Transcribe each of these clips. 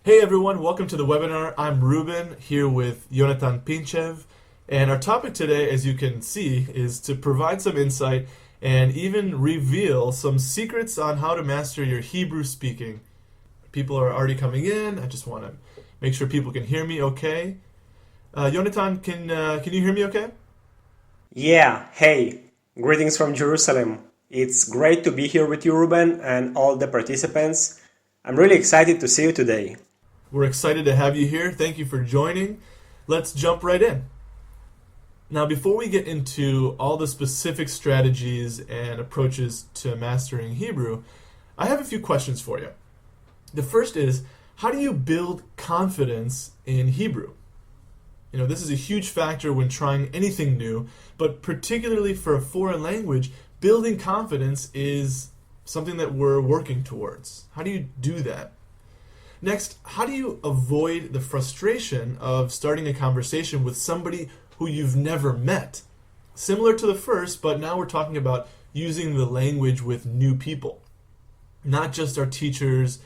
Hey everyone, welcome to the webinar. I'm Ruben here with Yonatan Pinchev, and our topic today, as you can see, is to provide some insight and even reveal some secrets on how to master your Hebrew speaking. People are already coming in. I just want to make sure people can hear me okay. Yonatan, can you hear me okay? Yeah, hey, greetings from Jerusalem. It's great to be here with you, Ruben, and all the participants. I'm really excited to see you today. We're excited to have you here. Thank you for joining. Let's jump right in. Now, before we get into all the specific strategies and approaches to mastering Hebrew, I have a few questions for you. The first is, how do you build confidence in Hebrew? This is a huge factor when trying anything new, but particularly for a foreign language, building confidence is something that we're working towards. How do you do that? Next, how do you avoid the frustration of starting a conversation with somebody who you've never met? Similar to the first, but now we're talking about using the language with new people, not just our teachers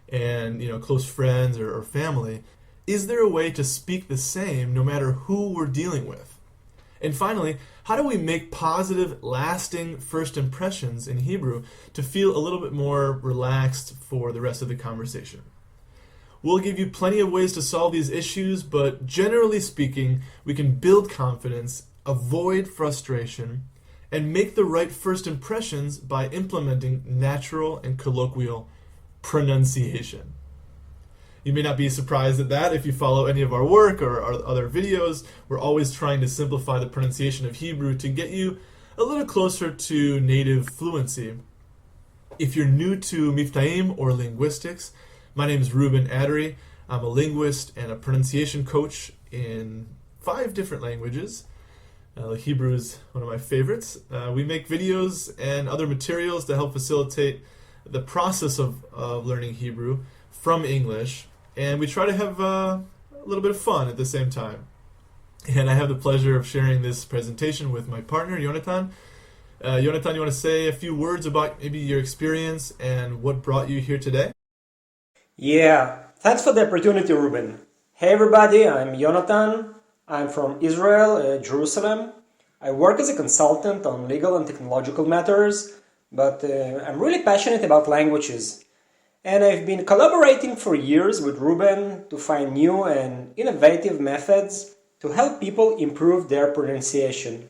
and close friends or family. Is there a way to speak the same no matter who we're dealing with? And finally, how do we make positive, lasting first impressions in Hebrew to feel a little bit more relaxed for the rest of the conversation? We'll give you plenty of ways to solve these issues, but generally speaking, we can build confidence, avoid frustration, and make the right first impressions by implementing natural and colloquial pronunciation. You may not be surprised at that if you follow any of our work or our other videos. We're always trying to simplify the pronunciation of Hebrew to get you a little closer to native fluency. If you're new to Miftaim or linguistics, my name is Ruben Addery. I'm a linguist and a pronunciation coach in 5 different languages. Hebrew is one of my favorites. We make videos and other materials to help facilitate the process of learning Hebrew from English, and we try to have a little bit of fun at the same time. And I have the pleasure of sharing this presentation with my partner, Yonatan. Yonatan, you want to say a few words about maybe your experience and what brought you here today? Yeah, thanks for the opportunity, Ruben. Hey everybody, I'm Jonathan. I'm from Israel, Jerusalem. I work as a consultant on legal and technological matters, but I'm really passionate about languages. And I've been collaborating for years with Ruben to find new and innovative methods to help people improve their pronunciation.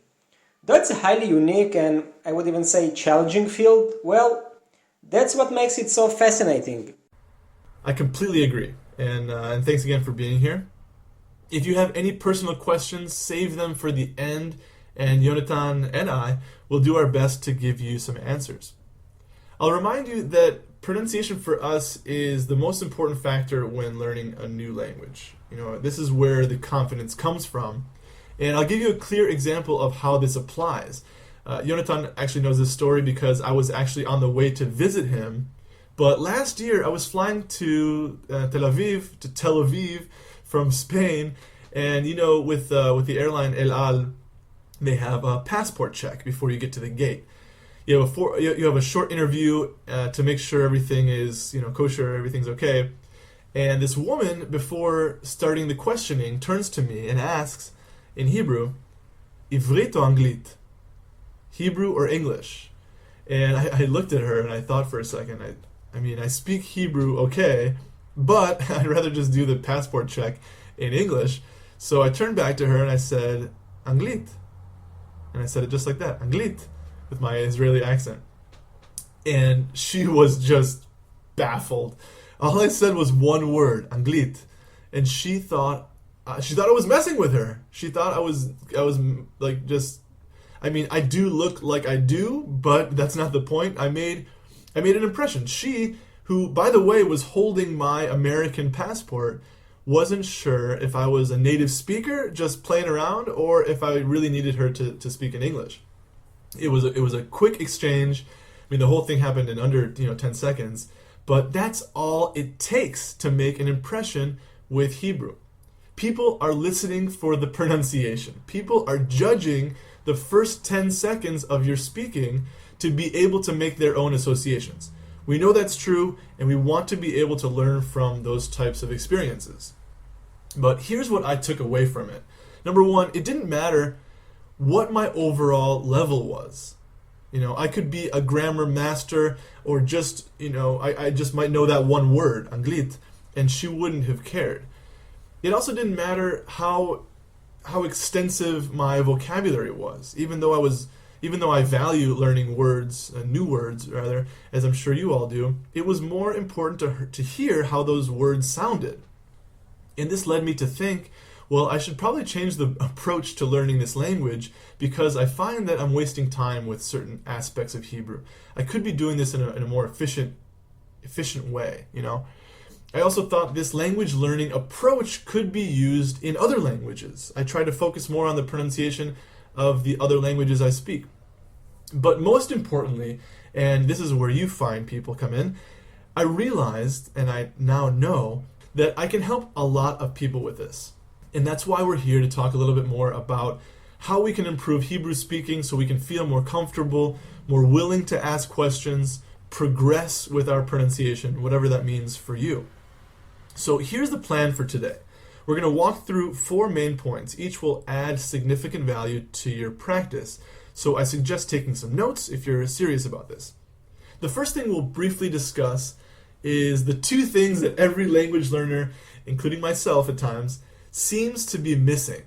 That's a highly unique and I would even say challenging field. Well, that's what makes it so fascinating. I completely agree, and thanks again for being here. If you have any personal questions, save them for the end, and Yonatan and I will do our best to give you some answers. I'll remind you that pronunciation for us is the most important factor when learning a new language. This is where the confidence comes from, and I'll give you a clear example of how this applies. Yonatan actually knows this story because I was actually on the way to visit him. But last year, I was flying to Tel Aviv from Spain, and with the airline El Al, they have a passport check before you get to the gate. You have a short interview to make sure everything is kosher, everything's okay. And this woman, before starting the questioning, turns to me and asks in Hebrew, "Ivrit or Anglit?" Hebrew or English? And I looked at her and I thought for a second. I speak Hebrew okay, but I'd rather just do the passport check in English. So I turned back to her and I said, Anglit. And I said it just like that, Anglit, with my Israeli accent. And she was just baffled. All I said was one word, Anglit. And she thought I was messing with her. She thought I was like just, I do look like I do, but that's not the point. I made an impression. She, who, by the way, was holding my American passport, wasn't sure if I was a native speaker just playing around or if I really needed her to speak in English. It was a quick exchange. The whole thing happened in under 10 seconds, but that's all it takes to make an impression with Hebrew. People are listening for the pronunciation. People are judging the first 10 seconds of your speaking to be able to make their own associations. We know that's true, and we want to be able to learn from those types of experiences. But here's what I took away from it. Number one, it didn't matter what my overall level was. I could be a grammar master or just, I just might know that one word, anglit, and she wouldn't have cared. It also didn't matter how extensive my vocabulary was, even though I value learning words, new words rather, as I'm sure you all do. It was more important to hear how those words sounded. And this led me to think, well, I should probably change the approach to learning this language because I find that I'm wasting time with certain aspects of Hebrew. I could be doing this in a more efficient way, I also thought this language learning approach could be used in other languages. I tried to focus more on the pronunciation of the other languages I speak. But most importantly, and this is where you find people come in, I realized, and I now know, that I can help a lot of people with this. And that's why we're here to talk a little bit more about how we can improve Hebrew speaking so we can feel more comfortable, more willing to ask questions, progress with our pronunciation, whatever that means for you. So here's the plan for today. We're going to walk through 4 main points. Each will add significant value to your practice. So I suggest taking some notes if you're serious about this. The first thing we'll briefly discuss is the 2 things that every language learner, including myself at times, seems to be missing.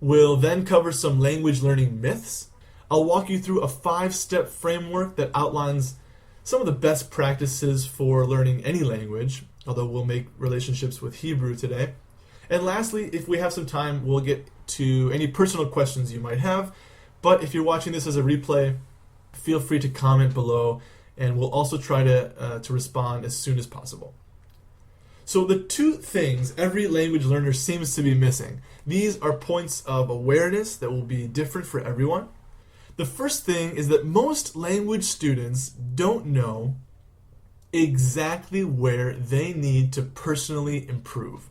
We'll then cover some language learning myths. I'll walk you through a 5-step framework that outlines some of the best practices for learning any language, although we'll make relationships with Hebrew today. And lastly, if we have some time, we'll get to any personal questions you might have. But if you're watching this as a replay, feel free to comment below, and we'll also try to respond as soon as possible. So the 2 things every language learner seems to be missing. These are points of awareness that will be different for everyone. The first thing is that most language students don't know exactly where they need to personally improve.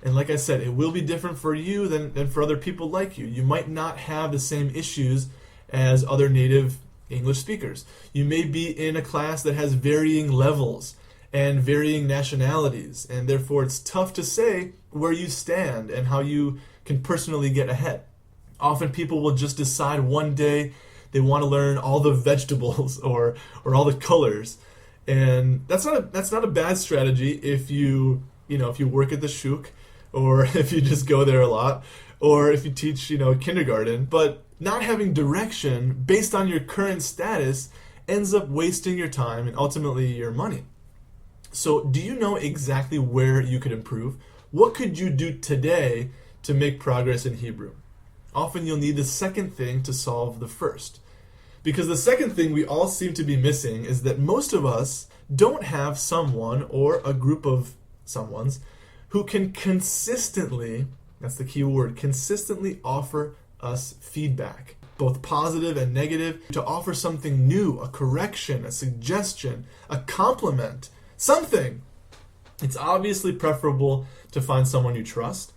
And like I said, it will be different for you than for other people like you. You might not have the same issues as other native English speakers. You may be in a class that has varying levels and varying nationalities, and therefore it's tough to say where you stand and how you can personally get ahead. Often people will just decide one day they want to learn all the vegetables or all the colors. And that's not a bad strategy if you work at the shuk, or if you just go there a lot, or if you teach kindergarten. But not having direction based on your current status ends up wasting your time and ultimately your money. So do you know exactly where you could improve? What could you do today to make progress in Hebrew? Often you'll need the second thing to solve the first. Because the second thing we all seem to be missing is that most of us don't have someone or a group of someones who can consistently, that's the key word, consistently offer us feedback, both positive and negative, to offer something new, a correction, a suggestion, a compliment, something. It's obviously preferable to find someone you trust.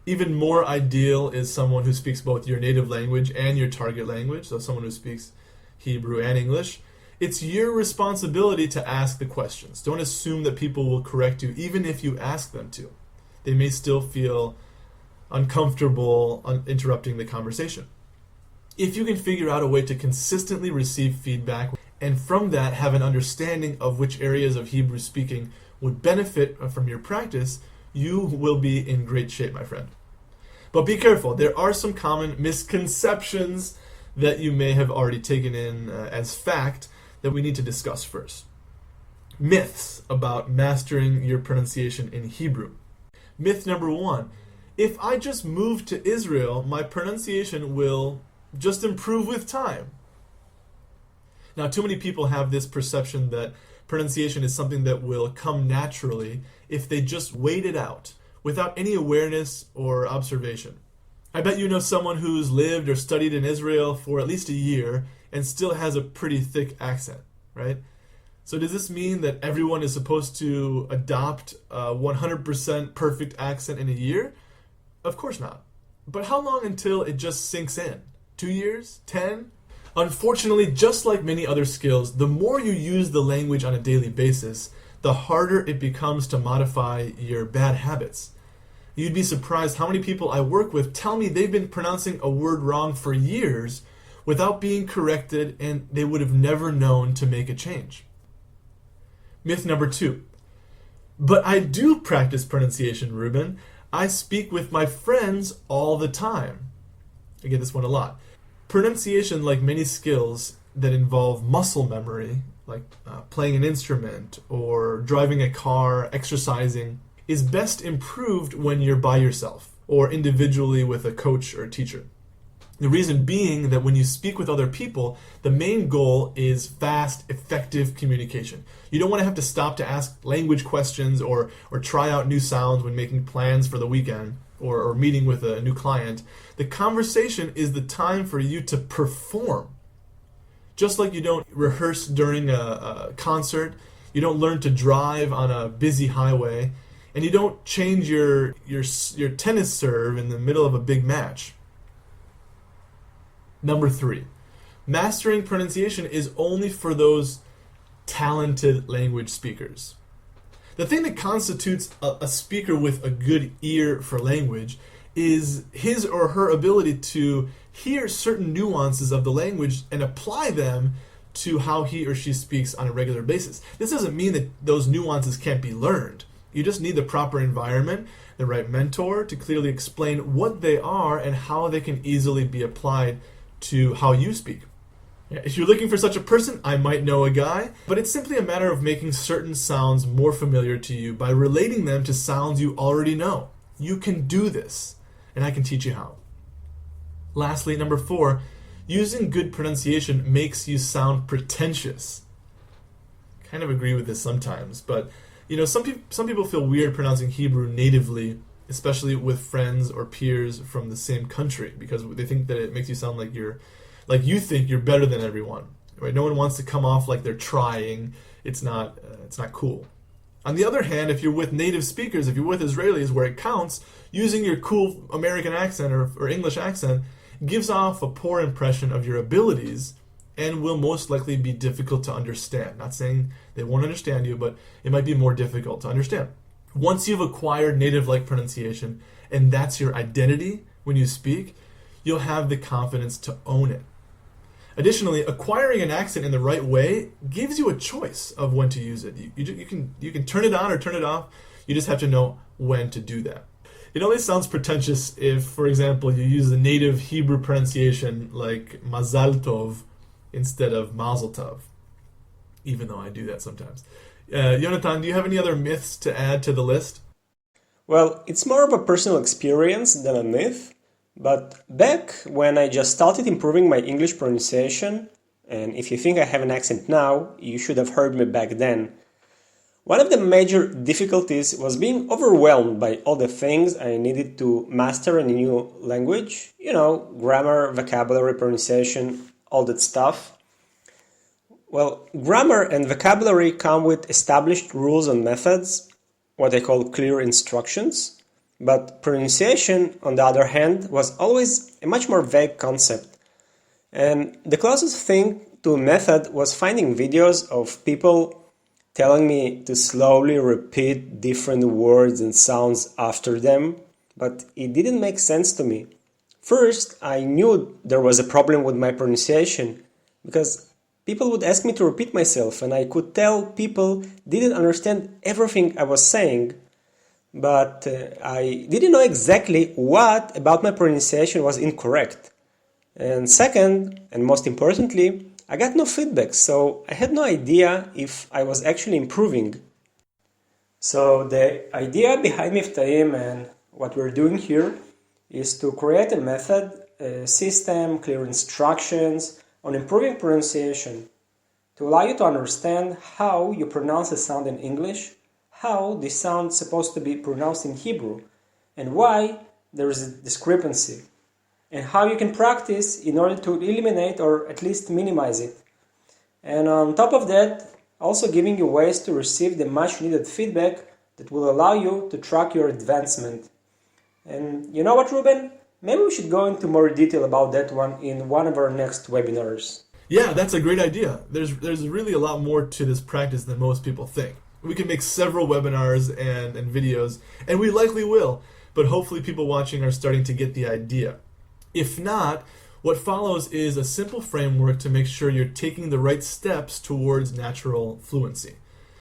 Even more ideal is someone who speaks both your native language and your target language, so someone who speaks Hebrew and English. It's your responsibility to ask the questions. Don't assume that people will correct you, even if you ask them to. They may still feel uncomfortable interrupting the conversation. If you can figure out a way to consistently receive feedback, and from that have an understanding of which areas of Hebrew speaking would benefit from your practice, you will be in great shape, my friend. But be careful. There are some common misconceptions that you may have already taken in as fact that we need to discuss first. Myths about mastering your pronunciation in Hebrew. Myth number 1. If I just move to Israel, my pronunciation will just improve with time. Now, too many people have this perception that pronunciation is something that will come naturally if they just wait it out without any awareness or observation. I bet you know someone who's lived or studied in Israel for at least a year and still has a pretty thick accent, right? So does this mean that everyone is supposed to adopt a 100% perfect accent in a year? Of course not. But how long until it just sinks in? 2 years? 10? Unfortunately, just like many other skills, the more you use the language on a daily basis, the harder it becomes to modify your bad habits. You'd be surprised how many people I work with tell me they've been pronouncing a word wrong for years without being corrected, and they would have never known to make a change. Myth number 2. But I do practice pronunciation, Ruben. I speak with my friends all the time. I get this one a lot. Pronunciation, like many skills that involve muscle memory, like playing an instrument or driving a car, exercising, is best improved when you're by yourself or individually with a coach or a teacher. The reason being that when you speak with other people, the main goal is fast, effective communication. You don't want to have to stop to ask language questions or try out new sounds when making plans for the weekend or meeting with a new client. The conversation is the time for you to perform. Just like you don't rehearse during a concert, you don't learn to drive on a busy highway, and you don't change your tennis serve in the middle of a big match. Number 3, mastering pronunciation is only for those talented language speakers. The thing that constitutes a speaker with a good ear for language is his or her ability to hear certain nuances of the language and apply them to how he or she speaks on a regular basis. This doesn't mean that those nuances can't be learned. You just need the proper environment, the right mentor to clearly explain what they are and how they can easily be applied to how you speak. If you're looking for such a person, I might know a guy, but it's simply a matter of making certain sounds more familiar to you by relating them to sounds you already know. You can do this, and I can teach you how. Lastly, number 4, using good pronunciation makes you sound pretentious. Kind of agree with this sometimes, but some people feel weird pronouncing Hebrew natively, especially with friends or peers from the same country, because they think that it makes you sound like you think you're better than everyone. Right? No one wants to come off like they're trying. It's not cool. On the other hand, if you're with native speakers, if you're with Israelis where it counts, using your cool American accent or English accent gives off a poor impression of your abilities and will most likely be difficult to understand. Not saying they won't understand you, but it might be more difficult to understand. Once you've acquired native-like pronunciation, and that's your identity when you speak, you'll have the confidence to own it. Additionally, acquiring an accent in the right way gives you a choice of when to use it. You can turn it on or turn it off. You just have to know when to do that. It only sounds pretentious if, for example, you use the native Hebrew pronunciation like Mazal Tov instead of Mazel Tov, even though I do that sometimes. Jonathan, do you have any other myths to add to the list? Well, it's more of a personal experience than a myth, but back when I just started improving my English pronunciation, and if you think I have an accent now, you should have heard me back then. One of the major difficulties was being overwhelmed by all the things I needed to master in a new language. Grammar, vocabulary, pronunciation, all that stuff. Well, grammar and vocabulary come with established rules and methods, what I call clear instructions. But pronunciation, on the other hand, was always a much more vague concept. And the closest thing to a method was finding videos of people telling me to slowly repeat different words and sounds after them, but it didn't make sense to me. First, I knew there was a problem with my pronunciation, because people would ask me to repeat myself, and I could tell people didn't understand everything I was saying, but I didn't know exactly what about my pronunciation was incorrect. And second, and most importantly, I got no feedback, so I had no idea if I was actually improving. So the idea behind Miftaim and what we're doing here is to create a method, a system, clear instructions on improving pronunciation to allow you to understand how you pronounce a sound in English, how this sound is supposed to be pronounced in Hebrew, and why there is a discrepancy, and how you can practice in order to eliminate or at least minimize it. And on top of that, also giving you ways to receive the much needed feedback that will allow you to track your advancement. And you know what, Ruben? Maybe we should go into more detail about that one in one of our next webinars. Yeah, that's a great idea. There's really a lot more to this practice than most people think. We can make several webinars and videos, and we likely will, but hopefully people watching are starting to get the idea. If not, what follows is a simple framework to make sure you're taking the right steps towards natural fluency.